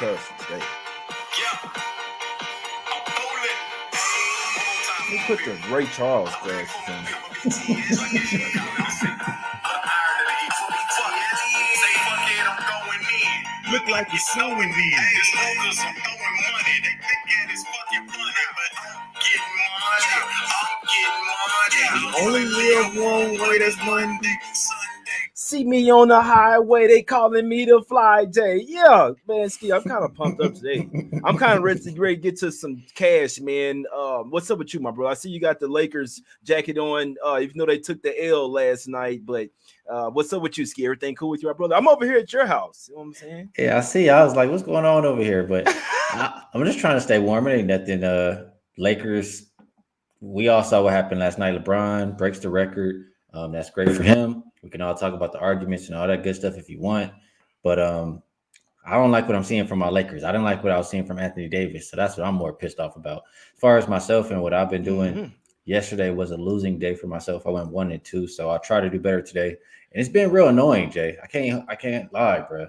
cash today. They put the Ray Charles glasses on. Look like you're snowing these. It's focus, I'm throwing money. They think that it's fucking funny, but I'm getting money. I'm getting money. Only live one way, that's Monday. See me on the highway, they calling me the Fly J. Yeah, man, Skee, I'm kind of pumped up today. I'm kind of ready to get to some cash, man. What's up with you, my bro? I see you got the Lakers jacket on, even though they took the L last night. But what's up with you, Skee? Everything cool with you, my brother? I'm over here at your house. You know what I'm saying? Yeah, I see. I was like, what's going on over here? But I'm just trying to stay warm. It ain't nothing. Lakers, we all saw what happened last night. LeBron breaks the record. That's great for him. We can all talk about the arguments and all that good stuff if you want. But I don't like what I'm seeing from my Lakers. I didn't like what I was seeing from Anthony Davis. So that's what I'm more pissed off about. As far as myself and what I've been doing, yesterday was a losing day for myself. I went 1-2. So I'll try to do better today. And it's been real annoying, Jay. I can't lie, bro.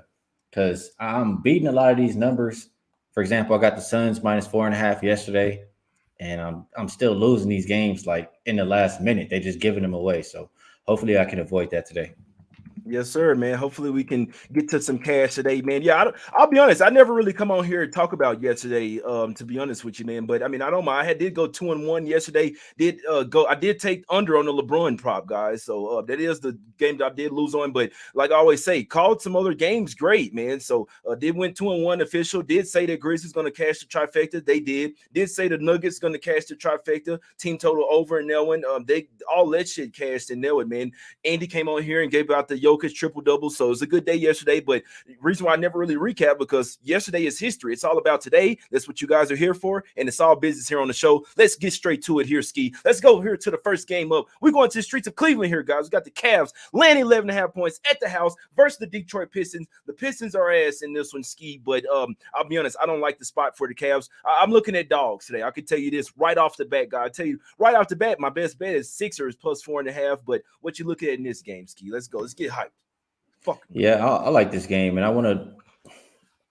Because I'm beating a lot of these numbers. For example, I got the Suns -4.5 yesterday. And I'm still losing these games like in the last minute. They just giving them away. So hopefully I can avoid that today. Yes, sir, man. Hopefully we can get to some cash today, man. Yeah, I'll be honest. I never really come on here and talk about yesterday, to be honest with you, man. But I mean, I don't mind. I did go 2-1 yesterday. I did take under on the LeBron prop, guys. So that is the game that I did lose on. But like I always say, called some other games great, man. So did win 2-1 official. Did say that Grizzlies going to cash the trifecta. They did. Did say the Nuggets going to cash the trifecta. Team total over and that one. They all that shit cashed and nailed it, man. Andy came on here and gave out the Jokic triple-double, so it was a good day yesterday. But the reason why I never really recap, because yesterday is history. It's all about today. That's what you guys are here for, and it's all business here on the show. Let's get straight to it here, Skee. Let's go here to the first game up. We're going to the streets of Cleveland here, guys. We got the Cavs landing 11.5 points at the house versus the Detroit Pistons. The Pistons are ass in this one, Skee, but I'll be honest, I don't like the spot for the Cavs. I'm looking at dogs today. I can tell you this right off the bat, guys. I tell you right off the bat, my best bet is Sixers +4.5, but what you looking at in this game, Skee? Let's go. Let's get hyped. Fuck. Yeah, I like this game, and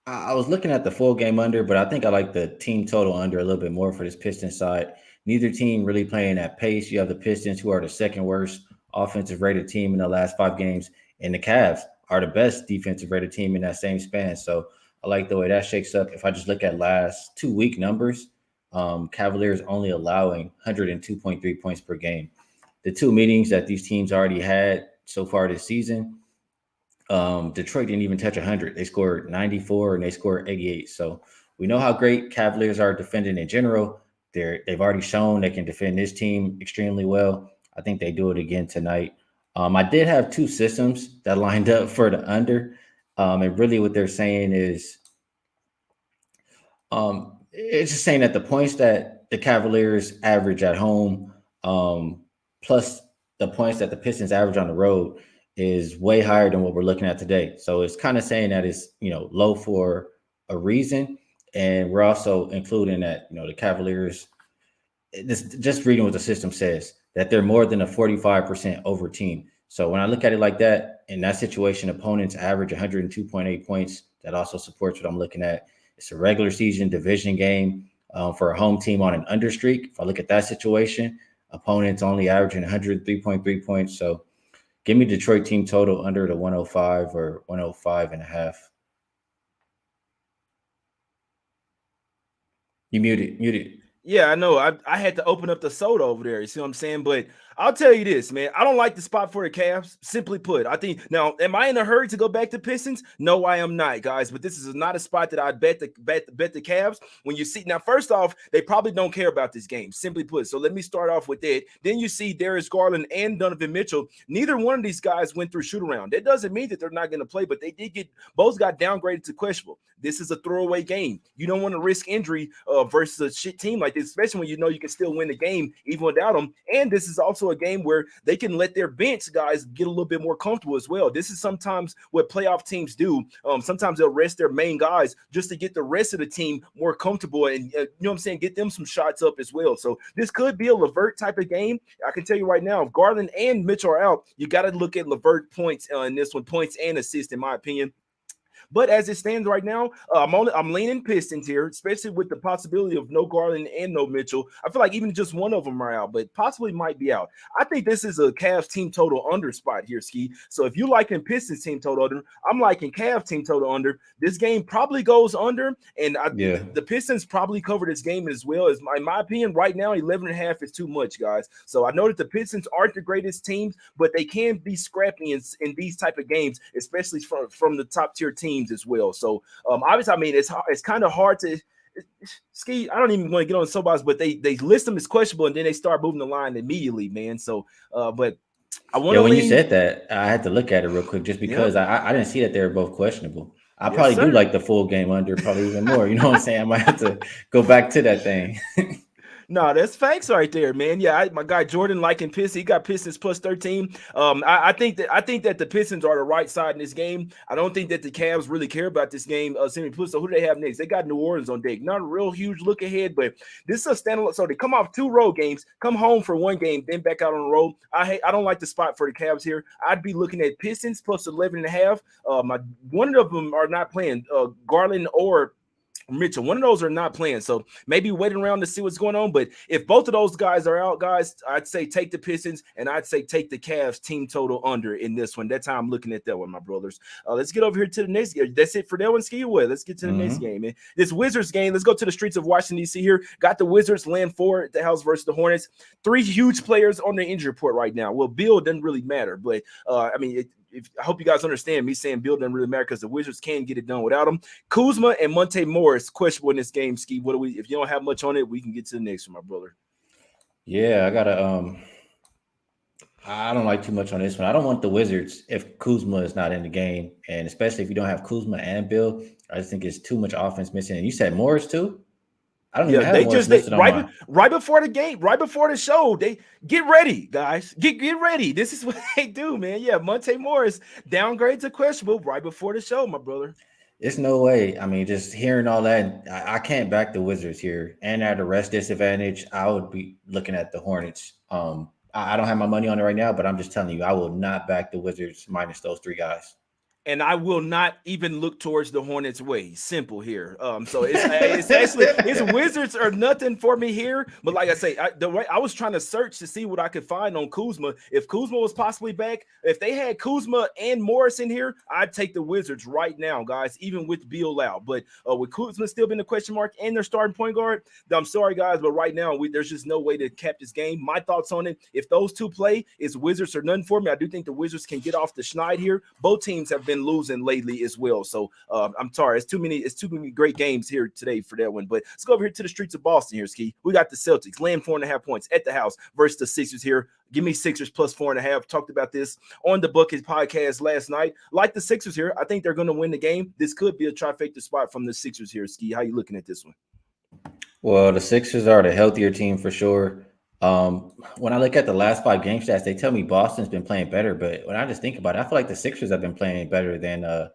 I was looking at the full game under, but I think I like the team total under a little bit more for this Pistons side. Neither team really playing at pace. You have the Pistons, who are the second worst offensive rated team in the last 5 games, and the Cavs are the best defensive rated team in that same span. So I like the way that shakes up. If I just look at last 2-week numbers, Cavaliers only allowing 102.3 points per game. The 2 meetings that these teams already had so far this season, Detroit didn't even touch 100. They scored 94 and they scored 88. So we know how great Cavaliers are defending in general. They've already shown they can defend this team extremely well. I think they do it again tonight. I did have 2 systems that lined up for the under. And really what they're saying is it's just saying that the points that the Cavaliers average at home, plus the points that the Pistons average on the road, is way higher than what we're looking at today. So it's kind of saying that it's, low for a reason. And we're also including that, the Cavaliers, just reading what the system says, that they're more than a 45% over team. So when I look at it like that, in that situation, opponents average 102.8 points. That also supports what I'm looking at. It's a regular season division game for a home team on an under streak. If I look at that situation, opponents only averaging 103.3 points. So give me Detroit team total under the 105 or 105.5. You muted. Yeah, I know. I had to open up the soda over there. You see what I'm saying? But I'll tell you this, man. I don't like the spot for the Cavs. Simply put, I think now, am I in a hurry to go back to Pistons? No, I am not, guys. But this is not a spot that I'd bet the Cavs. When you see now, first off, they probably don't care about this game. Simply put. So let me start off with that. Then you see Darius Garland and Donovan Mitchell. Neither one of these guys went through shoot around. That doesn't mean that they're not going to play, but they did both got downgraded to questionable. This is a throwaway game. You don't want to risk injury versus a shit team like this, especially when you know you can still win the game even without them. And this is also a game where they can let their bench guys get a little bit more comfortable as well. This is sometimes what playoff teams do. Sometimes they'll rest their main guys just to get the rest of the team more comfortable and, you know what I'm saying, get them some shots up as well. So this could be a LeVert type of game. I can tell you right now, if Garland and Mitchell are out, you got to look at LeVert points in this one, points and assists, in my opinion. But as it stands right now, I'm leaning Pistons here, especially with the possibility of no Garland and no Mitchell. I feel like even just one of them are out, but possibly might be out. I think this is a Cavs team total under spot here, Skee. So if you liking Pistons team total under, I'm liking Cavs team total under. This game probably goes under, and Yeah. the Pistons probably cover this game as well. As in my opinion, right now 11.5 is too much, guys. So I know that the Pistons aren't the greatest teams, but they can be scrappy in these type of games, especially from the top tier teams as well. So obviously, I mean, it's kind of hard to Skee. I don't even want to get on soapbox, but they list them as questionable, and then they start moving the line immediately, man. So, but I want to when you lean. said that, I had to look at it real quick just because I didn't see that they were both questionable. I Yes, probably do sir. like the full game under, probably even more. You know what I'm saying? I might have to go back to that thing. No, that's facts right there, man. Yeah, my guy Jordan liking Pistons. He got Pistons plus 13. I think that the Pistons are the right side in this game. I don't think that the Cavs really care about this game. Plus, so who do they have next? They got New Orleans on deck. Not a real huge look ahead, but this is a standalone. So they come off 2 road games, come home for 1 game, then back out on the road. I don't like the spot for the Cavs here. I'd be looking at Pistons plus 11.5. One of them are not playing. Garland or Mitchell, one of those are not playing, so maybe waiting around to see what's going on. But if both of those guys are out, guys, I'd say take the Pistons, and I'd say take the Cavs team total under in this one. That's how I'm looking at that one, my brothers. Let's get over here to the next game. That's it for that one, Skee. Let's get to the next game, man. This Wizards game. Let's go to the streets of Washington D.C. here. Got the Wizards land 4 at the house versus the Hornets. 3 huge players on the injury report right now. Well, Bill doesn't really matter, but I mean. I hope you guys understand me saying Bill doesn't really matter because the Wizards can get it done without him. Kuzma and Monte Morris questionable in this game, Skee. What do we? If you don't have much on it, we can get to the next one, my brother. Yeah, I gotta. I don't like too much on this one. I don't want the Wizards if Kuzma is not in the game, and especially if you don't have Kuzma and Bill. I just think it's too much offense missing. And you said Morris too. I don't even have Morris listed on mine. Right before the game, right before the show, they get ready, guys. Get ready. This is what they do, man. Yeah, Monte Morris downgrade to questionable right before the show, my brother. There's no way. I mean, just hearing all that, I can't back the Wizards here. And at a rest disadvantage, I would be looking at the Hornets. I don't have my money on it right now, but I'm just telling you, I will not back the Wizards minus those 3 guys. And I will not even look towards the Hornets' way. Simple here. So it's actually it's Wizards or nothing for me here. But like I say, I was trying to search to see what I could find on Kuzma. If Kuzma was possibly back, if they had Kuzma and Morris in here, I'd take the Wizards right now, guys, even with Beal out. But with Kuzma still being a question mark and their starting point guard, I'm sorry, guys, but right now there's just no way to cap this game. My thoughts on it: if those 2 play, it's Wizards or nothing for me. I do think the Wizards can get off the schneid here. Both teams have been losing lately as well. So I'm sorry. It's too many great games here today for that one. But let's go over here to the streets of Boston here, Skee. We got the Celtics laying 4.5 points at the house versus the Sixers here. Give me Sixers plus 4.5. Talked about this on the Bookies podcast last night. Like the Sixers here, I think they're going to win the game. This could be a trifecta spot from the Sixers here, Skee. How you looking at this one? Well, the Sixers are the healthier team for sure. When I look at the last 5 game stats, they tell me Boston's been playing better. But when I just think about it, I feel like the Sixers have been playing better than the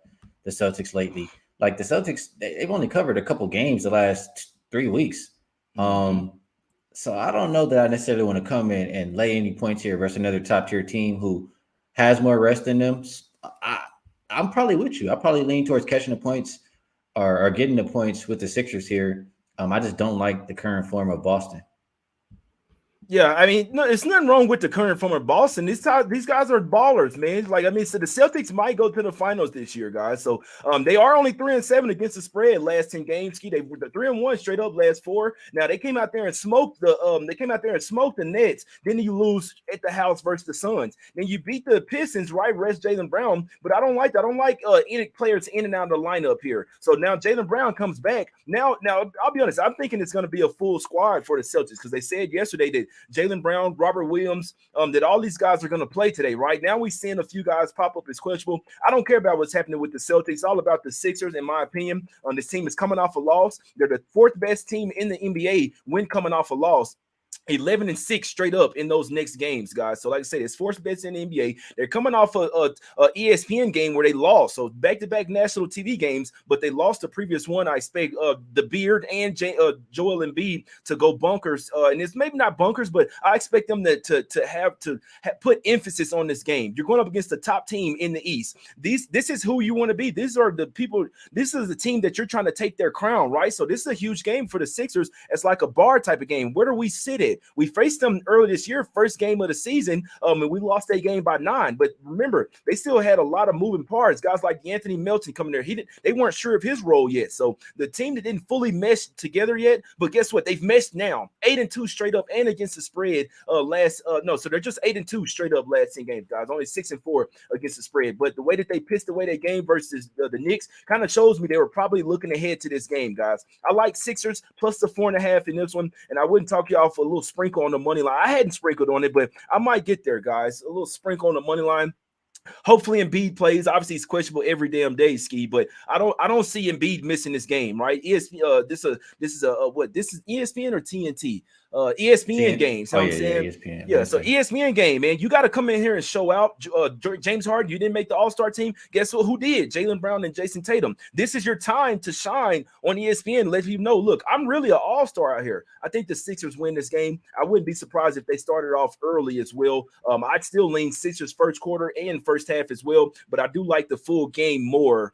Celtics lately. Like the Celtics, they've only covered a couple games the last 3 weeks. So I don't know that I necessarily want to come in and lay any points here versus another top tier team who has more rest than them. I'm probably with you. I probably lean towards catching the points or getting the points with the Sixers here. I just don't like the current form of Boston. Yeah, I mean, no, it's nothing wrong with the current form of Boston. These guys are ballers, man. Like, I mean, so the Celtics might go to the finals this year, guys. So they are only 3-7 against the spread last 10 games. They were 3-1 straight up last 4. Now they came out there and smoked the Nets. Then you lose at the house versus the Suns. Then you beat the Pistons, right? Rest Jaylen Brown, but I don't like any players in and out of the lineup here. So now Jaylen Brown comes back. Now I'll be honest. I'm thinking it's going to be a full squad for the Celtics because they said yesterday that Jaylen Brown, Robert Williams, that all these guys are going to play today. Right now, we're seeing a few guys pop up as questionable. I don't care about what's happening with the Celtics. It's all about the Sixers, in my opinion. This team is coming off a loss. They're the 4th best team in the NBA when coming off a loss. 11-6 straight up in those next games, guys. So, like I said, it's fourth best in the NBA. They're coming off a ESPN game where they lost, so back-to-back national TV games, but they lost the previous one. I expect the Beard and Joel Embiid to go bunkers, and it's maybe not bunkers, but I expect them to put emphasis on this game. You're going up against the top team in the East. This is who you want to be. These are the people. This is the team that you're trying to take their crown, right? So this is a huge game for the Sixers. It's like a bar type of game. Where do we sit at? We faced them early this year, first game of the season, and we lost that game by 9. But remember, they still had a lot of moving parts. Guys like Anthony Melton coming there, they weren't sure of his role yet. So the team that didn't fully mesh together yet, but guess what? They've meshed now, 8-2 straight up, and against the spread so they're just 8-2 straight up last 10 games, guys. Only 6-4 against the spread. But the way that they pissed away that game versus the Knicks kind of shows me they were probably looking ahead to this game, guys. I like Sixers plus the 4.5 in this one, and I wouldn't talk you off a little sprinkle on the money line. I hadn't sprinkled on it, but I might get there, guys. A little sprinkle on the money line. Hopefully Embiid plays. Obviously, it's questionable every damn day, Skee, but I don't see Embiid missing this game, right? This is ESPN or TNT? ESPN game. So I'm saying, ESPN. Yeah. So ESPN game, man. You got to come in here and show out. James Harden, you didn't make the All-Star team. Guess what? Who did? Jaylen Brown and Jason Tatum. This is your time to shine on ESPN. Let you know, look, I'm really an All-Star out here. I think the Sixers win this game. I wouldn't be surprised if they started off early as well. I'd still lean Sixers first quarter and first half as well, but I do like the full game more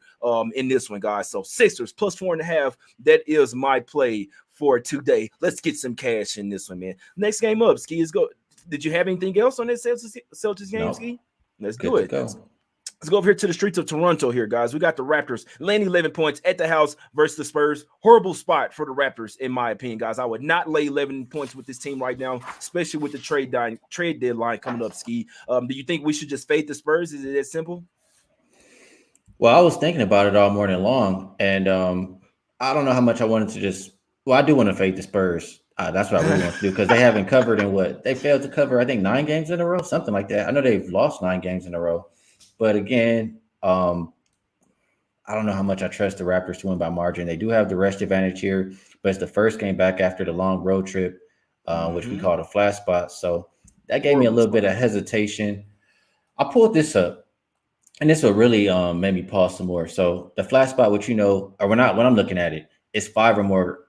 in this one, guys. So Sixers plus 4.5. That is my play for today. Let's get some cash in this one, man. Next game up, Skee. Let's go. Did you have anything else on this Celtics game, No. Skee? Let's Good do it. go. Let's go over here to the streets of Toronto here, guys. We got the Raptors laying 11 points at the house versus the Spurs. Horrible spot for the Raptors, in my opinion, guys. I would not lay 11 points with this team right now, especially with the trade deadline coming up, Skee. Do you think we should just fade the Spurs? Is it that simple? Well, I was thinking about it all morning long, and I don't know how much I wanted to just. Well, I do want to fade the Spurs. That's what I really want to do because they haven't covered in what they failed to cover. I think 9 games in a row, something like that. I know they've lost 9 games in a row, but again, I don't know how much I trust the Raptors to win by margin. They do have the rest advantage here, but it's the first game back after the long road trip, which we call a flat spot. So that gave me a little bit of hesitation. I pulled this up, and this will really make me pause some more. So the flat spot, which or when I'm looking at it, it's 5 or more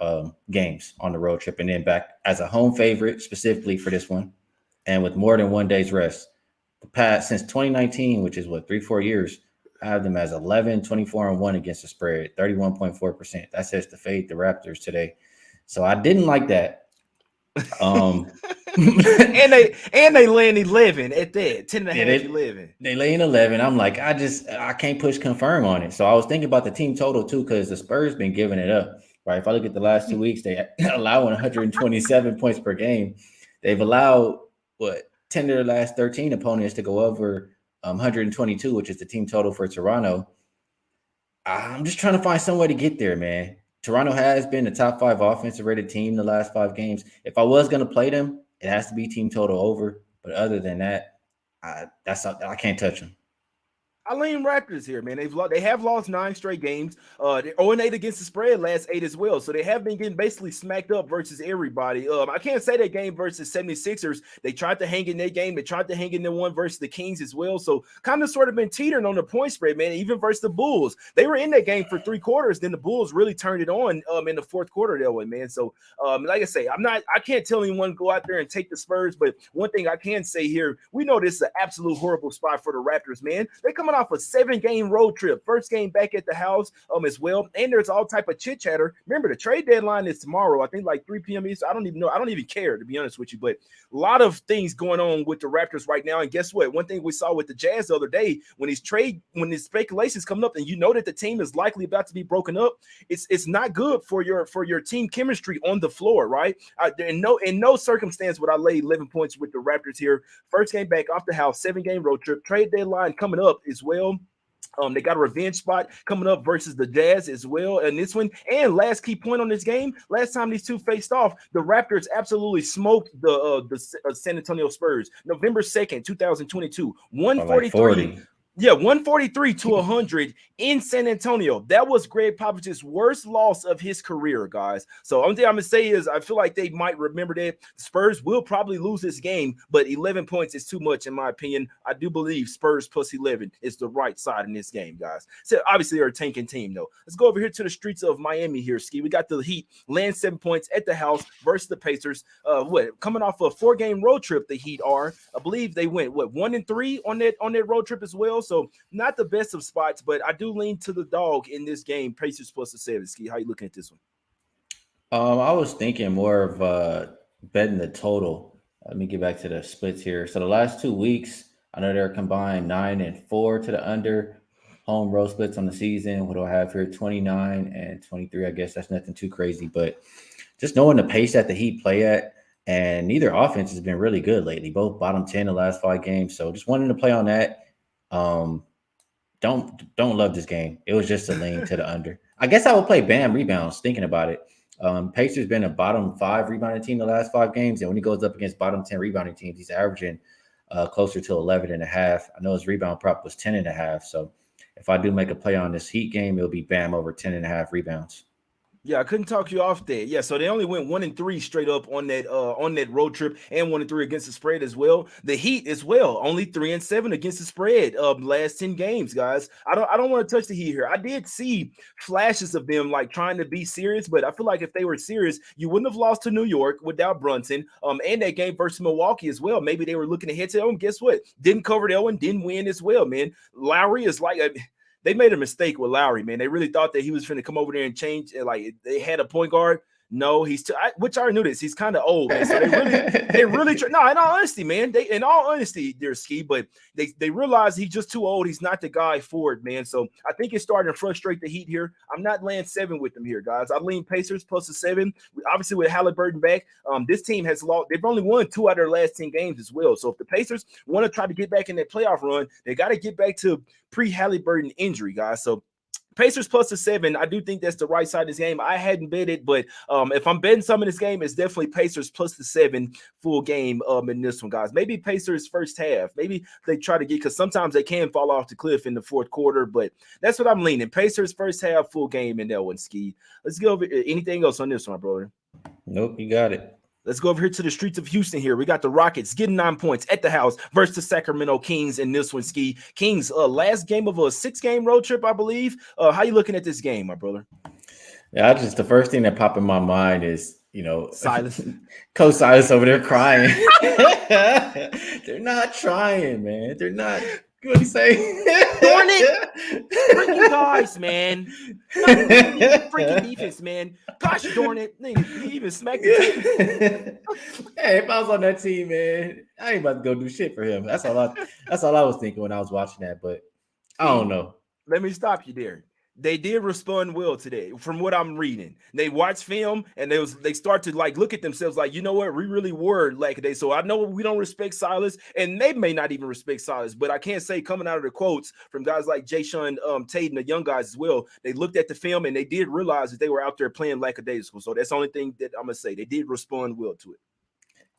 games on the road trip, and then back as a home favorite specifically for this one, and with more than 1 day's rest. The past since 2019, which is 3-4 years, I have them as 11-24-1 against the spread, 31.4%. That says to fade the Raptors today. So I didn't like that. and they laying 11 at that 10.5 11. They lay in 11. I'm like, I can't push confirm on it. So I was thinking about the team total too, because the Spurs been giving it up. Right. If I look at the last 2 weeks, they allow 127 points per game. They've allowed 10 of their last 13 opponents to go over 122, which is the team total for Toronto. I'm just trying to find some way to get there, man. Toronto has been a top 5 offensive rated team the last 5 games. If I was going to play them, it has to be team total over. But other than that, I can't touch them. I lean Raptors here, man. They have lost 9 straight games. They're 0-8 against the spread last 8 as well. So they have been getting basically smacked up versus everybody. I can't say that game versus 76ers. They tried to hang in their game. They tried to hang in the one versus the Kings as well. So kind of sort of been teetering on the point spread, man. Even versus the Bulls. They were in that game for 3 quarters. Then the Bulls really turned it on in the 4th quarter that way, man. So like I say, I can't tell anyone to go out there and take the Spurs. But one thing I can say here, we know this is an absolute horrible spot for the Raptors, man. They're coming off a 7-game road trip, first game back at the house as well, and there's all type of chit chatter. Remember, the trade deadline is tomorrow, I think like 3 p.m. Eastern. I don't even care, to be honest with you, but a lot of things going on with the Raptors right now. And guess what? One thing we saw with the Jazz the other day, when these speculations coming up, and you know that the team is likely about to be broken up, it's not good for your team chemistry on the floor, right? In no circumstance would I lay 11 points with the Raptors here. First game back off the house, 7-game road trip, trade deadline coming up as well. They got a revenge spot coming up versus the Jazz as well in this one. And last key point on this game, last time these two faced off, the Raptors absolutely smoked the San Antonio Spurs. November 2nd, 2022, 143. Yeah, 143 to 100 in San Antonio. That was Greg Popovich's worst loss of his career, guys. So only thing I'm gonna say is I feel like they might remember that. Spurs will probably lose this game, but 11 points is too much in my opinion. I do believe Spurs plus 11 is the right side in this game, guys. So obviously they're a tanking team though. Let's go over here to the streets of Miami here, Skee. We got the Heat land 7 points at the house versus the Pacers. Coming off a 4-game road trip, the Heat are. I believe they went 1-3 on that road trip as well. So not the best of spots, but I do lean to the dog in this game. Pacers plus the 7. Skee, how you looking at this one? I was thinking more of betting the total. Let me get back to the splits here. So the last 2 weeks, I know they're combined 9-4 to the under. Home road splits on the season. What do I have here? 29-23. I guess that's nothing too crazy, but just knowing the pace that the Heat play at, and neither offense has been really good lately. Both bottom 10 the last 5 games. So just wanting to play on that. Don't love this game. It was just a lean to the under. I guess I would play Bam rebounds, thinking about it. Pacers been a bottom 5 rebounding team the last 5 games, and when he goes up against bottom 10 rebounding teams, he's averaging closer to 11.5. I know his rebound prop was 10.5. So if I do make a play on this Heat game, it'll be Bam over 10.5 rebounds. Yeah, I couldn't talk you off there. Yeah, so they only went 1-3 straight up on that road trip, and 1-3 against the spread as well. The Heat as well, only 3-7 against the spread last 10 games, guys. I don't want to touch the Heat here. I did see flashes of them like trying to be serious, but I feel like if they were serious, you wouldn't have lost to New York without Brunson. And that game versus Milwaukee as well. Maybe they were looking ahead to them. Guess what? Didn't cover that one, didn't win as well, man. Lowry is like they made a mistake with Lowry, man. They really thought that he was going to come over there and change. Like they had a point guard. No, which I already knew this. He's kind of old, man. So they really no. In all honesty, man. They're Skee, but they realize he's just too old. He's not the guy for it, man. So I think it's starting to frustrate the Heat here. I'm not laying 7 with them here, guys. I lean Pacers plus the 7. Obviously, with Halliburton back, this team has lost. They've only won 2 out of their last 10 games as well. So if the Pacers want to try to get back in that playoff run, they got to get back to pre-Halliburton injury, guys. So Pacers plus the 7. I do think that's the right side of this game. I hadn't bet it, but if I'm betting some in this game, it's definitely Pacers plus the 7 full game in this one, guys. Maybe Pacers first half. Maybe they try to get, because sometimes they can fall off the cliff in the fourth quarter, but that's what I'm leaning. Pacers first half full game in that one, Skee. Let's go over anything else on this one, brother. Nope, you got it. Let's go over here to the streets of Houston here. We got the Rockets getting 9 points at the house versus the Sacramento Kings in this one, Skee. Kings, last game of a 6-game road trip, I believe. How you looking at this game, my brother? Yeah, the first thing that popped in my mind is, Silas. Coach Silas over there crying. They're not trying, man. They're not. What do you say? Darn it! Freaking guys, man. Freaking defense, man. Gosh darn it. He even smacked the team. Hey, if I was on that team, man, I ain't about to go do shit for him. That's all I was thinking when I was watching that, but I don't know. Let me stop you there. They did respond well today, from what I'm reading. They watched film and they start to like look at themselves like, you know what, we really were like they. So I know we don't respect Silas, and they may not even respect Silas, but I can't say coming out of the quotes from guys like Jason Tate and the young guys as well. They looked at the film and they did realize that they were out there playing lackadaisical. So that's the only thing that I'm gonna say. They did respond well to it.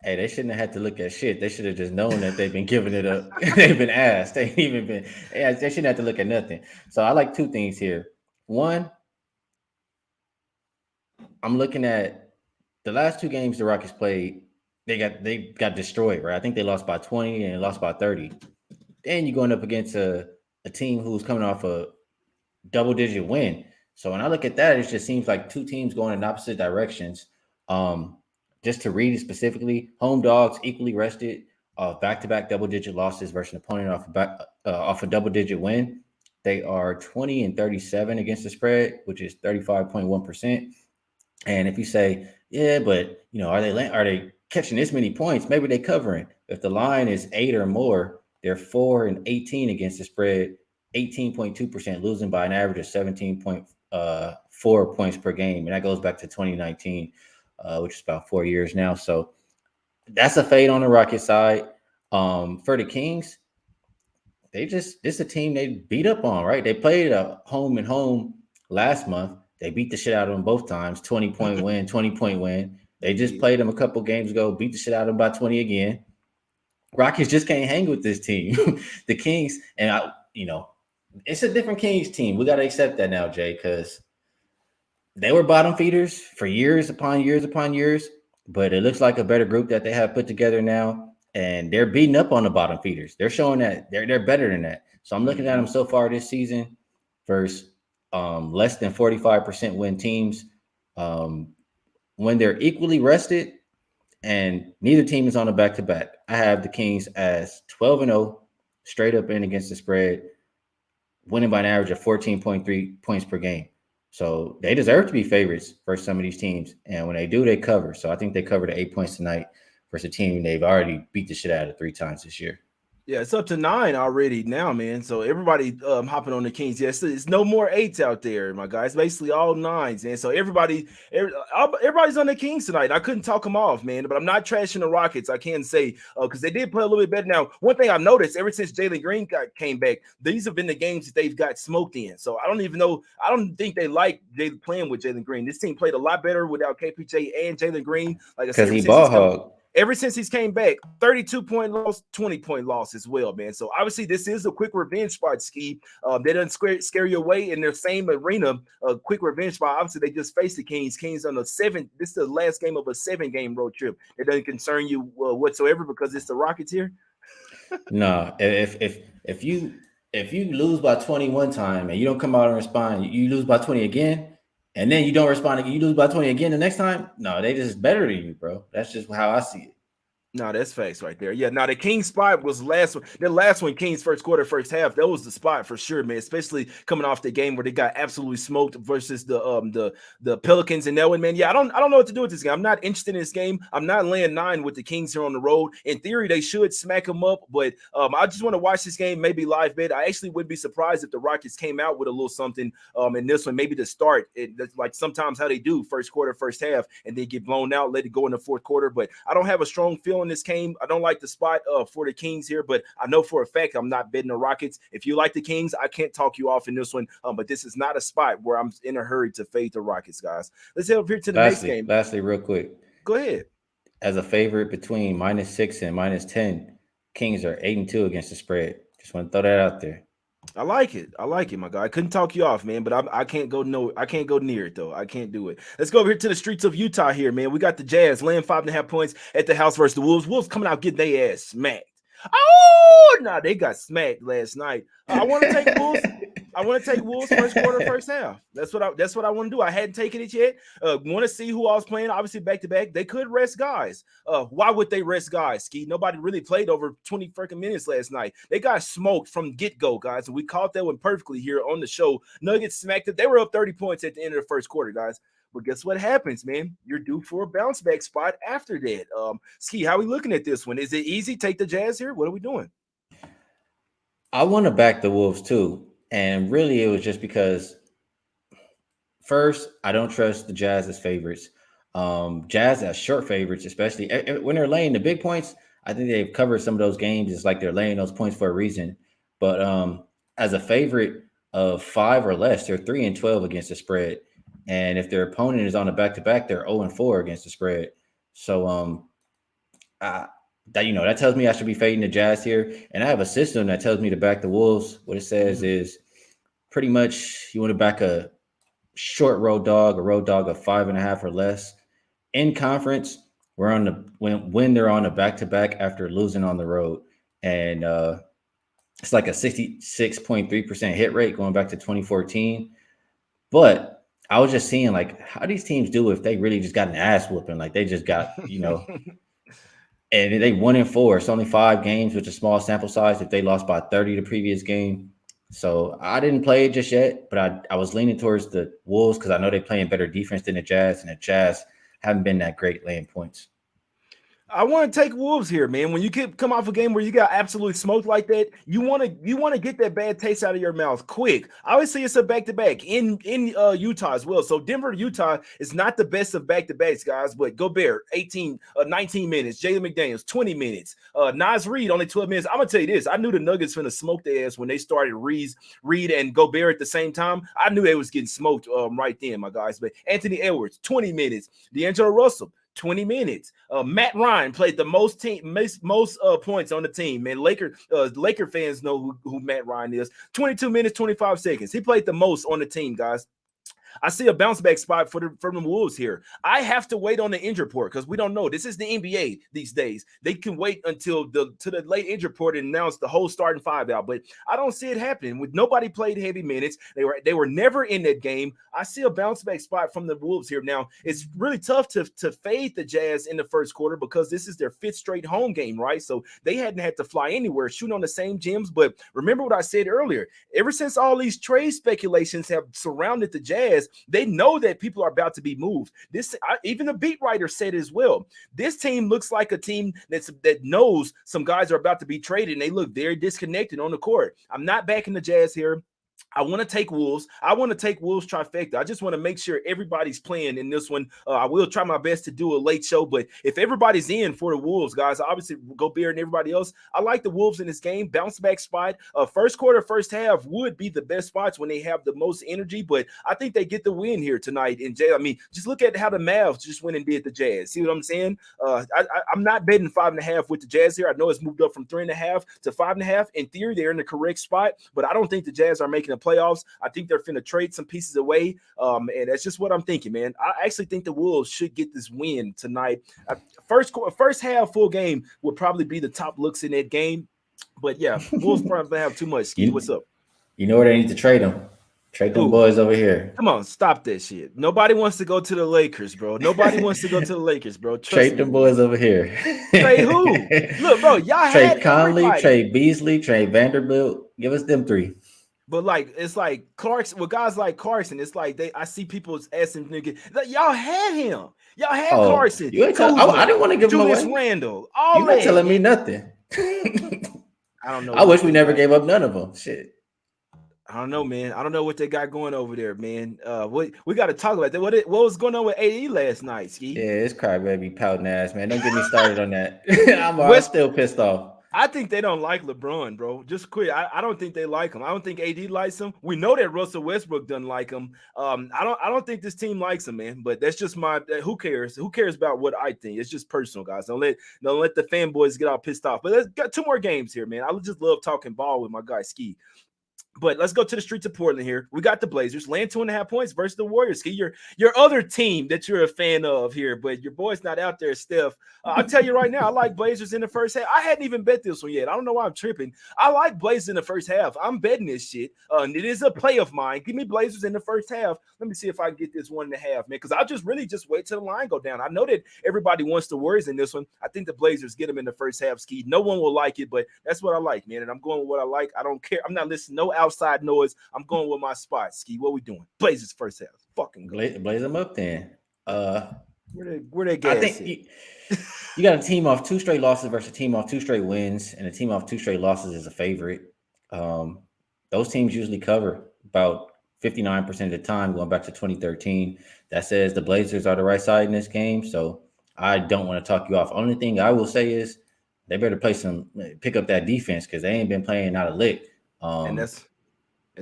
Hey, they shouldn't have had to look at shit. They should have just known that they've been giving it up. They've been asked. They shouldn't have to look at nothing. So I like 2 things here. One, I'm looking at the last 2 games the Rockets played. They got destroyed, right? I think they lost by 20 and lost by 30. Then you're going up against a team who's coming off a double-digit win. So when I look at that, it just seems like 2 teams going in opposite directions. Just to read it specifically, home dogs equally rested, back-to-back double-digit losses versus an opponent off a double-digit win. They are 20-37 against the spread, which is 35.1%. And if you say, yeah, but are they catching this many points? Maybe they're covering. If the line is 8 or more, they're 4-18 against the spread, 18.2%, losing by an average of 17.4 points per game, and that goes back to 2019. Which is about 4 years now. So that's a fade on the Rocket side. For the Kings, this is a team they beat up on, right? They played a home and home last month. They beat the shit out of them both times, 20-point win, 20-point win. They just played them a couple games ago, beat the shit out of them by 20 again. Rockets just can't hang with this team. The Kings, and it's a different Kings team. We got to accept that now, Jay, because they were bottom feeders for years upon years upon years, but it looks like a better group that they have put together now, and they're beating up on the bottom feeders. They're showing that they're better than that. So I'm looking at them so far this season versus less than 45% win teams. When they're equally rested, and neither team is on a back-to-back, I have the Kings as 12-0, straight up in against the spread, winning by an average of 14.3 points per game. So they deserve to be favorites for some of these teams. And when they do, they cover. So I think they covered 8 points tonight versus a team they've already beat the shit out of 3 times this year. Yeah, it's up to 9 already now, man. So everybody hopping on the Kings. Yes, it's no more 8s out there, my guys. Basically all 9s, man. So everybody's on the Kings tonight. I couldn't talk them off, man. But I'm not trashing the Rockets. I can say because they did play a little bit better. Now, one thing I've noticed ever since Jalen Green came back, these have been the games that they've got smoked in. So I don't even know. I don't think they like playing with Jalen Green. This team played a lot better without KPJ and Jalen Green. Like I said, because he ball hog. Ever since he's came back, 32-point loss, 20-point loss as well, man. So obviously this is a quick revenge spot, Skee. They doesn't scare you away in their same arena. A quick revenge spot. Obviously they just faced the Kings. Kings on the 7th. This is the last game of a 7-game road trip. It doesn't concern you whatsoever because it's the Rockets here. No, if you lose by 20 one time and you don't come out and respond, you lose by 20 again. And then you don't respond again, you lose by 20 again the next time. No, they just better than you, bro. That's just how I see it. No, that's facts right there. Yeah, now the Kings spot was last one. The last one, Kings first quarter, first half. That was the spot for sure, man. Especially coming off the game where they got absolutely smoked versus the Pelicans and that one, man. Yeah, I don't know what to do with this game. I'm not interested in this game. I'm not laying 9 with the Kings here on the road. In theory, they should smack them up, but I just want to watch this game, maybe live bet. I actually would be surprised if the Rockets came out with a little something in this one, maybe to start. That's like sometimes how they do first quarter, first half, and then get blown out, let it go in the fourth quarter. But I don't have a strong feeling this game. I don't like the spot for the Kings here, but I know for a fact I'm not betting the Rockets. If you like the Kings, I can't talk you off in this one, but this is not a spot where I'm in a hurry to fade the Rockets, guys. Let's head up here to the next game. Lastly, real quick. Go ahead. As a favorite between -6 and -10, Kings are 8-2 against the spread. Just want to throw that out there. I like it, my guy. I couldn't talk you off, man, but I can't go near it though. I can't do it. Let's go over here to the streets of Utah here, man. We got the Jazz laying 5.5 points at the house versus the Wolves. Wolves coming out getting their ass smacked. Oh, no, they got smacked last night. I want to take Wolves. I want to take Wolves first quarter, first half. That's what I want to do. I hadn't taken it yet. Want to see who I was playing. Obviously, back to back. They could rest guys. Why would they rest guys, Skee? Nobody really played over 20 freaking minutes last night. They got smoked from get-go, guys. And we caught that one perfectly here on the show. Nuggets smacked it. They were up 30 points at the end of the first quarter, guys. But guess what happens, man? You're due for a bounce back spot after that. Skee, how are we looking at this one? Is it easy? Take the Jazz here? What are we doing? I want to back the Wolves too. And really, it was just because, first, I don't trust the Jazz as favorites. Jazz as short favorites, especially when they're laying the big points. I think they've covered some of those games. It's like they're laying those points for a reason. But as a favorite of 5 or less, they're 3-12 against the spread. And if their opponent is on a back-to-back, they're 0-4 against the spread. So that tells me I should be fading the Jazz here. And I have a system that tells me to back the Wolves. What it says is pretty much you want to back a short road dog of 5.5 or less. In conference, we're on the when they're on a back-to-back after losing on the road. And it's like a 66.3% hit rate going back to 2014. But I was just seeing like how these teams do if they really just got an ass whooping, like they just got, and they 1-4. It's only 5 games, which is a small sample size. If they lost by 30 the previous game, so I didn't play it just yet, but I was leaning towards the Wolves because I know they're playing better defense than the Jazz, and the Jazz haven't been that great laying points. I want to take Wolves here, man. When you come off a game where you got absolutely smoked like that, you want to get that bad taste out of your mouth quick. Obviously, it's a back-to-back in Utah as well. So Denver, Utah is not the best of back-to-backs, guys. But Gobert, 19 minutes. Jalen McDaniels, 20 minutes. Naz Reid, only 12 minutes. I'm gonna tell you this: I knew the Nuggets finna smoke their ass when they started Reid and Gobert at the same time. I knew they was getting smoked right then, my guys. But Anthony Edwards, 20 minutes. D'Angelo Russell, 20 minutes. Matt Ryan played the most points on the team. Man, Laker fans know who Matt Ryan is. 22 minutes, 25 seconds. He played the most on the team, guys. I see a bounce back spot for the Wolves here. I have to wait on the injury report because we don't know. This is the NBA these days. They can wait until the late injury report and announce the whole starting five out. But I don't see it happening. With nobody played heavy minutes, they were never in that game. I see a bounce back spot from the Wolves here. Now it's really tough to fade the Jazz in the first quarter because this is their 5th straight home game, right? So they hadn't had to fly anywhere, shooting on the same gyms. But remember what I said earlier. Ever since all these trade speculations have surrounded the Jazz, they know that people are about to be moved. Even the beat writer said as well. This team looks like a team that knows some guys are about to be traded, and they look very disconnected on the court. I'm not backing the Jazz here. I want to take Wolves. I want to take Wolves trifecta. I just want to make sure everybody's playing in this one. I will try my best to do a late show, but if everybody's in for the Wolves, guys, obviously Gobert and everybody else, I like the Wolves in this game. Bounce back spot. First quarter, first half would be the best spots when they have the most energy, but I think they get the win here tonight. And Jay, I mean, just look at how the Mavs just went and did the Jazz. See what I'm saying? I'm not betting 5.5 with the Jazz here. I know it's moved up from 3.5 to 5.5. In theory, they're in the correct spot, but I don't think the Jazz are making the playoffs. I think they're finna trade some pieces away, and that's just what I'm thinking, man. I actually think the Wolves should get this win tonight. First half full game would probably be the top looks in that game, but yeah, Wolves probably have too much. Skee, what's up? You know where they need to trade them. Trade them boys over here. Come on, stop that shit. Nobody wants to go to the Lakers, bro. Nobody wants to go to the Lakers, bro. Trade them boys over here. Trade who? Look, bro, y'all trade Conley, trade Beasley, trade Vanderbilt. Give us them 3. But like it's like Clarkson with guys like Carson, it's like I see people asking nigga, like, y'all had him. Y'all had Carson. You ain't I didn't want to give Julius him away. Randle. You ain't telling me nothing. I don't know. I wish we never gave up none of them. Shit. I don't know, man. I don't know what they got going over there, man. We got to talk about that. What was going on with AE last night, Skee? Yeah, it's crybaby pouting ass, man. Don't get me started on that. I'm still pissed off. I think they don't like LeBron, bro. Just quit. I don't think they like him. I don't think AD likes him. We know that Russell Westbrook doesn't like him. I don't think this team likes him, man. But that's just who cares? Who cares about what I think? It's just personal, guys. Don't let the fanboys get all pissed off. But let's got 2 more games here, man. I just love talking ball with my guy Skee. But let's go to the streets of Portland here. We got the Blazers laying 2.5 points versus the Warriors. Skee, your other team that you're a fan of here, but your boy's not out there, Steph. I'll tell you right now, I like Blazers in the first half. I hadn't even bet this one yet. I don't know why I'm tripping. I like Blazers in the first half. I'm betting this shit. And it is a play of mine. Give me Blazers in the first half. Let me see if I can get this 1.5, man, because I'll just wait till the line go down. I know that everybody wants the Warriors in this one. I think the Blazers get them in the first half, Skee. No one will like it, but that's what I like, man. And I'm going with what I like. I don't care. I'm not listening to no outside noise. I'm going with my spot. Skee, what we doing? Blazers first half. Fucking blaze them up then. Where they gas? I think you got a team off 2 straight losses versus a team off 2 straight wins, and a team off 2 straight losses is a favorite. Those teams usually cover about 59% of the time, going back to 2013. That says the Blazers are the right side in this game, so I don't want to talk you off. Only thing I will say is they better pick up that defense because they ain't been playing out of lick. And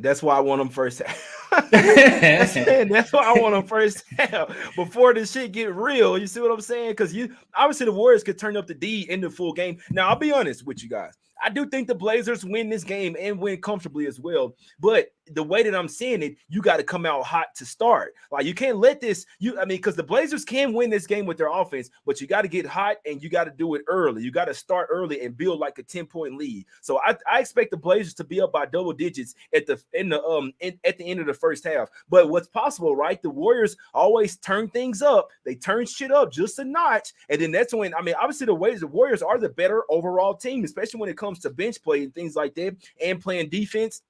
that's why I want them first half. That's why I want them first half before this shit get real. You see what I'm saying? Because obviously the Warriors could turn up the D in the full game. Now I'll be honest with you guys. I do think the Blazers win this game and win comfortably as well. But the way that I'm seeing it, you got to come out hot to start. Like you can't let this. Because the Blazers can win this game with their offense, but you got to get hot and you got to do it early. You got to start early and build like a 10-point lead. So I expect the Blazers to be up by double digits at the end of the first half. But what's possible, right? The Warriors always turn things up. They turn shit up just a notch, and then that's when obviously the Warriors are the better overall team, especially when it comes to bench play and things like that, and playing defense.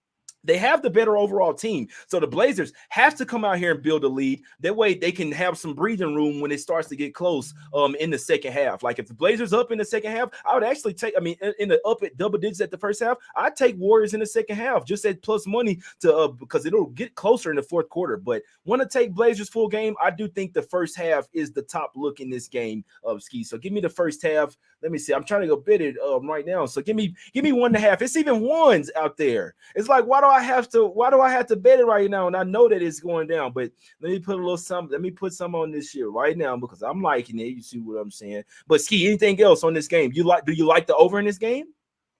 They have the better overall team. So the Blazers have to come out here and build a lead. That way they can have some breathing room when it starts to get close in the second half. Like if the Blazers up in the second half, I would actually take, in the up at double digits at the first half, I'd take Warriors in the second half just at plus money to because it'll get closer in the fourth quarter. But want to take Blazers full game, I do think the first half is the top look in this game of Skee. So give me the first half. Let me see. I'm trying to go bid it right now. So give me 1.5. It's even ones out there. It's like, why do I have to bet it right now? And I know that it's going down, but let me put a little something. Let me put some on this shit right now because I'm liking it. You see what I'm saying? But Skee, anything else on this game? Do you like the over in this game?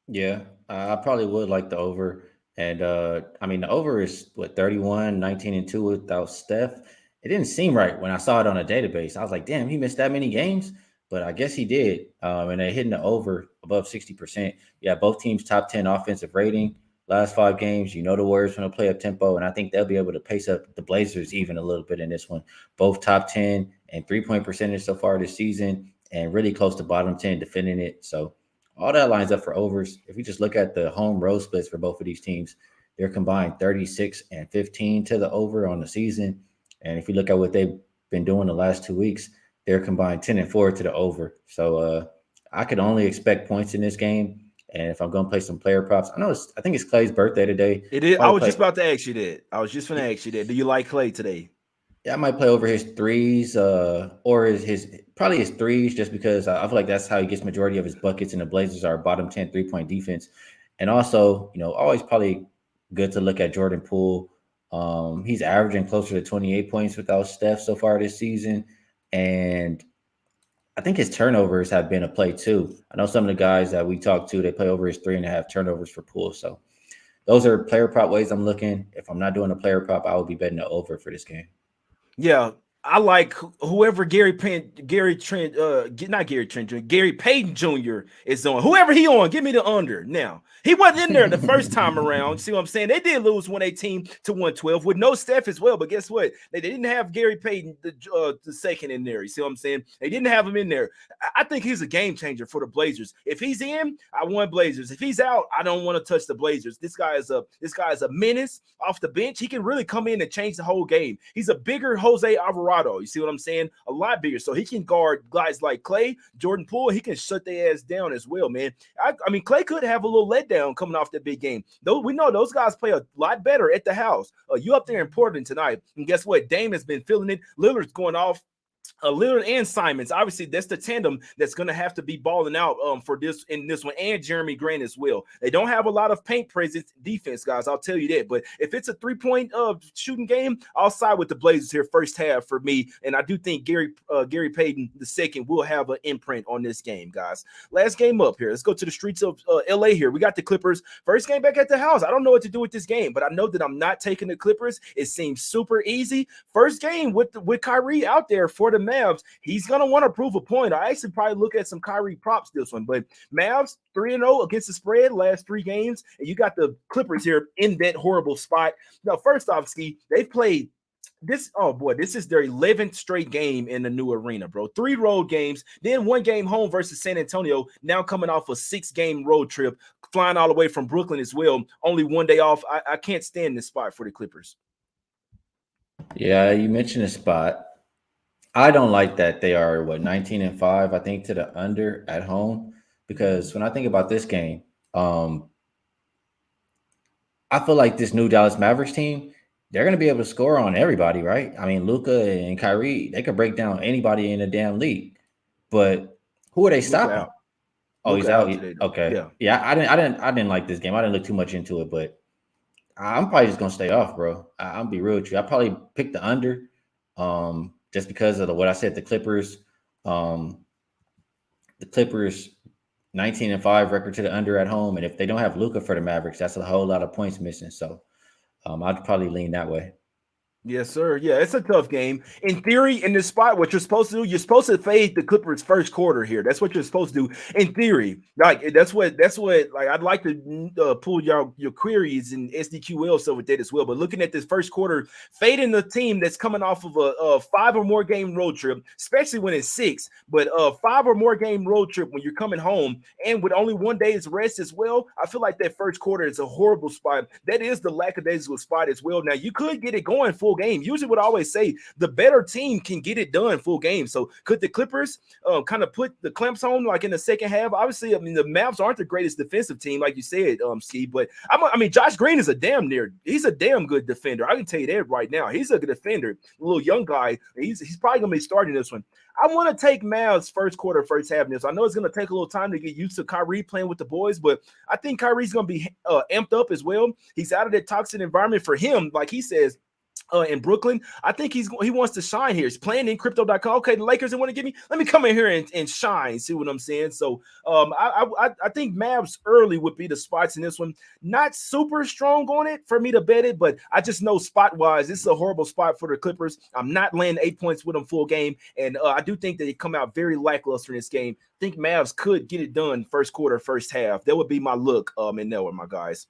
Yeah, I probably would like the over. And I mean, the over is what 31, 19-2 without Steph. It didn't seem right when I saw it on a database. I was like, damn, he missed that many games, but I guess he did. And they're hitting the over above 60%. Yeah, both teams top 10 offensive rating. Last 5 games, the Warriors going to play up tempo, and I think they'll be able to pace up the Blazers even a little bit in this one. Both top 10 and 3-point percentage so far this season, and really close to bottom 10 defending it. So all that lines up for overs. If we just look at the home road splits for both of these teams, they're combined 36 and 15 to the over on the season. And if you look at what they've been doing the last 2 weeks, they're combined 10 and 4 to the over. So I could only expect points in this game. And if I'm going to play some player props, I think it's Clay's birthday today. It is. I was just about to ask you that. I was just going to ask you that. Do you like Clay today? Yeah, I might play over his threes, or his threes, just because I feel like that's how he gets majority of his buckets. And the Blazers are bottom 10 3-point defense, and also always probably good to look at Jordan Poole. He's averaging closer to 28 points without Steph so far this season, and I think his turnovers have been a play too. I know some of the guys that we talked to, they play over his 3.5 turnovers for Poole. So those are player prop ways I'm looking. If I'm not doing a player prop, I will be betting the over for this game. Yeah, I like whoever Gary Payton Jr. is on. Whoever he on, give me the under. Now, he wasn't in there the first time around. See what I'm saying? They did lose 118 to 112 with no Steph as well. But guess what? They didn't have Gary Payton the second in there. You see what I'm saying? They didn't have him in there. I think he's a game changer for the Blazers. If he's in, I want Blazers. If he's out, I don't want to touch the Blazers. This guy is a menace off the bench. He can really come in and change the whole game. He's a bigger Jose Alvarado. You see what I'm saying? A lot bigger. So he can guard guys like Clay, Jordan Poole. He can shut their ass down as well, man. I mean, Clay could have a little letdown coming off that big game. Though we know those guys play a lot better at the house. You up there in Portland tonight, and guess what? Dame has been feeling it. Lillard's going off. Lillard and Simons, obviously that's the tandem that's going to have to be balling out for this one, and Jeremy Grant as well. They don't have a lot of paint presence defense, guys. I'll tell you that. But if it's a 3-point shooting game, I'll side with the Blazers here first half for me. And I do think Gary Payton II will have an imprint on this game, guys. Last game up here. Let's go to the streets of LA here. We got the Clippers. First game back at the house. I don't know what to do with this game, but I know that I'm not taking the Clippers. It seems super easy. First game with Kyrie out there for the Mavs. He's going to want to prove a point. I actually probably look at some Kyrie props this one, but Mavs 3-0 against the spread last 3 games, and you got the Clippers here in that horrible spot. Now, first off, Skee, they've played this. Oh boy, this is their 11th straight game in the new arena, bro. 3 road games, then 1 game home versus San Antonio. Now coming off a 6-game road trip, flying all the way from Brooklyn as well. Only 1 day off. I can't stand this spot for the Clippers. Yeah, you mentioned a spot. I don't like that they are 19-5, I think, to the under at home, because when I think about this game, I feel like this new Dallas Mavericks team, they're going to be able to score on everybody, right? I mean, Luka and Kyrie, they could break down anybody in the damn league. But who are they stopping? Oh, he's out. Okay. Yeah, I didn't like this game. I didn't look too much into it, but I'm probably just going to stay off, bro. I'll be real with you. I probably pick the under. Just because of what I said, the Clippers 19-5 record to the under at home. And if they don't have Luka for the Mavericks, that's a whole lot of points missing. So I'd probably lean that way. Yes, sir. Yeah, it's a tough game. In theory, in this spot, what you're supposed to do, you're supposed to fade the Clippers first quarter here. That's what you're supposed to do. In theory, like that's what like I'd like to pull your queries and SDQL stuff with that as well. But looking at this first quarter, fading the team that's coming off of a 5 or more game road trip, especially when it's 6, but 5 or more game road trip when you're coming home and with only 1 day's rest as well, I feel like that first quarter is a horrible spot. That is the lackadaisical spot as well. Now you could get it going full full game. Usually what I always say, the better team can get it done full game. So could the Clippers kind of put the clamps on like in the second half? Obviously, I mean, the Mavs aren't the greatest defensive team, like you said, Skee, but I mean, Josh Green is he's a damn good defender. I can tell you that right now. He's a good defender, a little young guy. He's probably going to be starting this one. I want to take Mavs first quarter, first half in this. I know it's going to take a little time to get used to Kyrie playing with the boys, but I think Kyrie's going to be amped up as well. He's out of that toxic environment for him, like he says. In Brooklyn, I think he wants to shine here. He's playing in crypto.com. Okay, the Lakers, they want to get me. Let me come in here and shine. See what I'm saying? So I think Mavs early would be the spots in this one. Not super strong on it for me to bet it, but I just know spot wise, this is a horrible spot for the Clippers. I'm not laying 8 points with them full game, and I do think that they come out very lackluster in this game. I think Mavs could get it done first quarter, first half. That would be my look in there with my guys.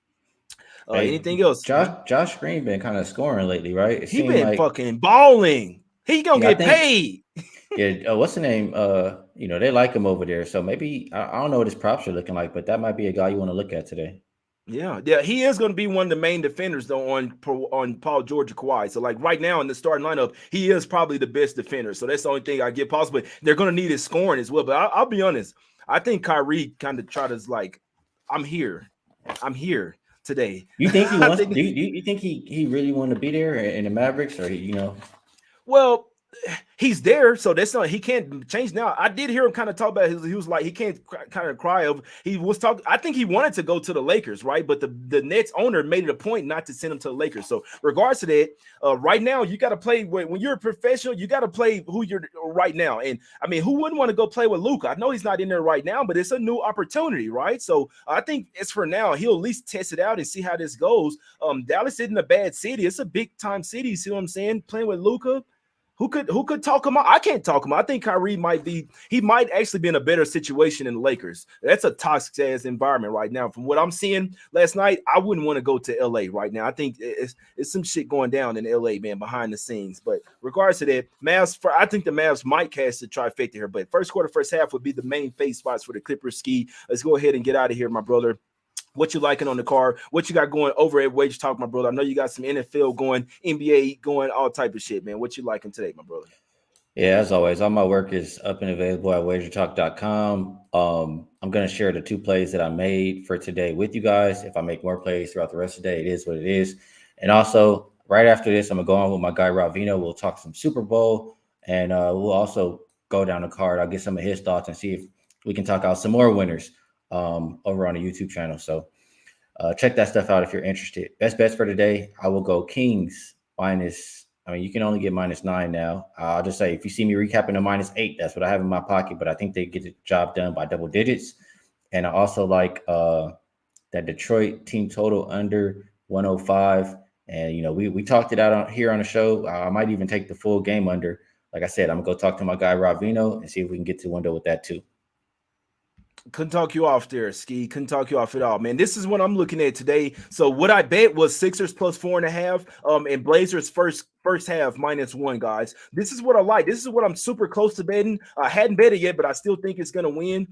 Hey, anything else? Josh Green been kind of scoring lately, right? He been like, fucking balling. He gonna get paid. Yeah, what's the name? They like him over there. So maybe I don't know what his props are looking like, but that might be a guy you want to look at today. Yeah, he is going to be one of the main defenders though on Paul George or Kawhi. So like right now in the starting lineup, he is probably the best defender. So that's the only thing I give possible. They're going to need his scoring as well. But I'll be honest, I think Kyrie kind of tried to like, I'm here today. You think he wants? Do you think he really want to be there in the Mavericks, or Well, he's there, so that's not, he can't change now. I did hear him kind of talk about he was like he can't kind of cry over. He was talking. I think he wanted to go to the Lakers, right? But the Nets owner made it a point not to send him to the Lakers. So regards to that, right now you got to play when you're a professional. You got to play who you're right now. And I mean, who wouldn't want to go play with Luka? I know he's not in there right now, but it's a new opportunity, right? So I think it's for now. He'll at least test it out and see how this goes. Dallas isn't a bad city. It's a big time city. You see what I'm saying? Playing with Luka. Who could talk him out? I can't talk him out. I think Kyrie might actually be in a better situation than the Lakers. That's a toxic ass environment right now. From what I'm seeing last night, I wouldn't want to go to LA right now. I think it's some shit going down in LA, man, behind the scenes. But regards to that, I think the Mavs might cast the trifecta here. But first quarter, first half would be the main face spots for the Clippers. Skee. Let's go ahead and get out of here, my brother. What you liking on the card? What you got going over at Wager Talk, my brother? I know you got some NFL going, NBA going, all type of shit, man. What you liking today, my brother? Yeah, as always, all my work is up and available at wagertalk.com. I'm going to share the 2 plays that I made for today with you guys. If I make more plays throughout the rest of the day, it is what it is. And also, right after this, I'm going to go on with my guy, Ravino. We'll talk some Super Bowl, and we'll also go down the card. I'll get some of his thoughts and see if we can talk out some more winners over on the YouTube channel. So check that stuff out if you're interested. Best bets for today, I will go Kings minus. I mean, you can only get -9 now. I'll just say if you see me recapping a -8, that's what I have in my pocket. But I think they get the job done by double digits. And I also like that Detroit team total under 105. And we talked it out here on the show. I might even take the full game under. Like I said, I'm gonna go talk to my guy Ravino and see if we can get to the window with that too. Couldn't talk you off there, Skee. Couldn't talk you off at all, man. This is what I'm looking at today. So what I bet was Sixers plus 4.5, and Blazers first half -1, guys. This is what I like. This is what I'm super close to betting. I hadn't bet it yet, but I still think it's gonna win.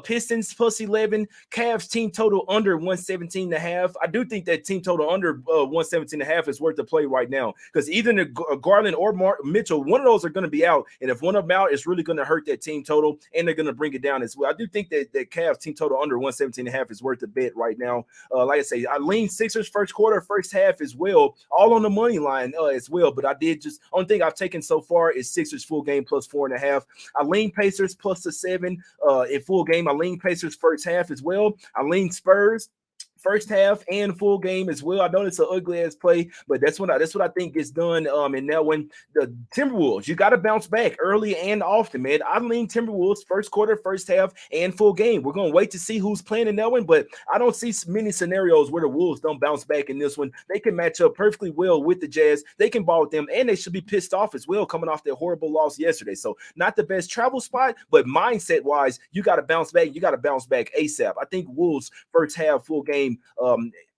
Pistons plus 11, Cavs team total under 117.5. I do think that team total under 117.5 is worth the play right now because either Garland or Mitchell, one of those are gonna be out, and if one of them out, it's really gonna hurt that team total, and they're gonna bring it down as well. I do think that Cavs team total under 117.5 is worth the bet right now. Like I say, I lean Sixers first quarter, first half as well, all on the money line as well. But I did only thing I've taken so far is Sixers full game plus 4.5. I lean Pacers plus the 7 in full game. I lean Pacers first half as well. I lean Spurs first half and full game as well. I know it's an ugly ass play, but that's what I think gets done. And now when the Timberwolves, you got to bounce back early and often, man. I lean Timberwolves first quarter, first half, and full game. We're gonna wait to see who's playing in that one, but I don't see many scenarios where the Wolves don't bounce back in this one. They can match up perfectly well with the Jazz. They can ball with them, and they should be pissed off as well coming off their horrible loss yesterday. So not the best travel spot, but mindset wise, you got to bounce back. You got to bounce back ASAP. I think Wolves first half, full game.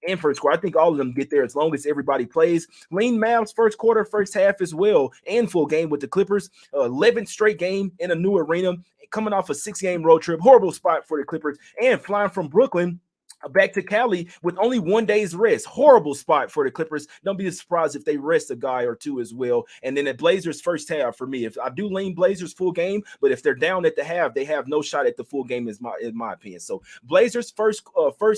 And first quarter, I think all of them get there as long as everybody plays. Lean Mavs first quarter, first half as well, and full game with the Clippers. 11th straight game in a new arena, coming off a 6-game road trip. Horrible spot for the Clippers, and flying from Brooklyn back to Cali with only 1 day's rest. Horrible spot for the Clippers. Don't be surprised if they rest a guy or two as well. And then at Blazers first half for me, if I do lean Blazers full game, but if they're down at the half, they have no shot at the full game in my opinion. So Blazers first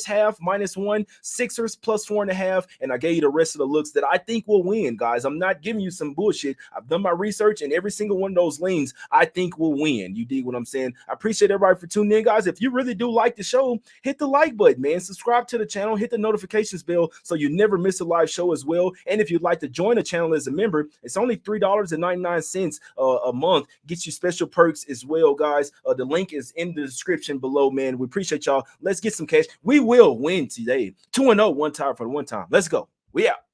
half -1, Sixers +4.5, and I gave you the rest of the looks that I think will win, guys. I'm not giving you some bullshit. I've done my research, and every single one of those leans I think will win. You dig what I'm saying? I appreciate everybody for tuning in, guys. If you really do like the show, hit the like button, man. Subscribe to the channel, hit the notifications bell so you never miss a live show as well. And if you'd like to join the channel as a member, it's only $3.99 a month. Gets you special perks as well, guys. The link is in the description below, man. We appreciate y'all. Let's get some cash. We will win today. 2-0 one time for the one time. Let's go. We out.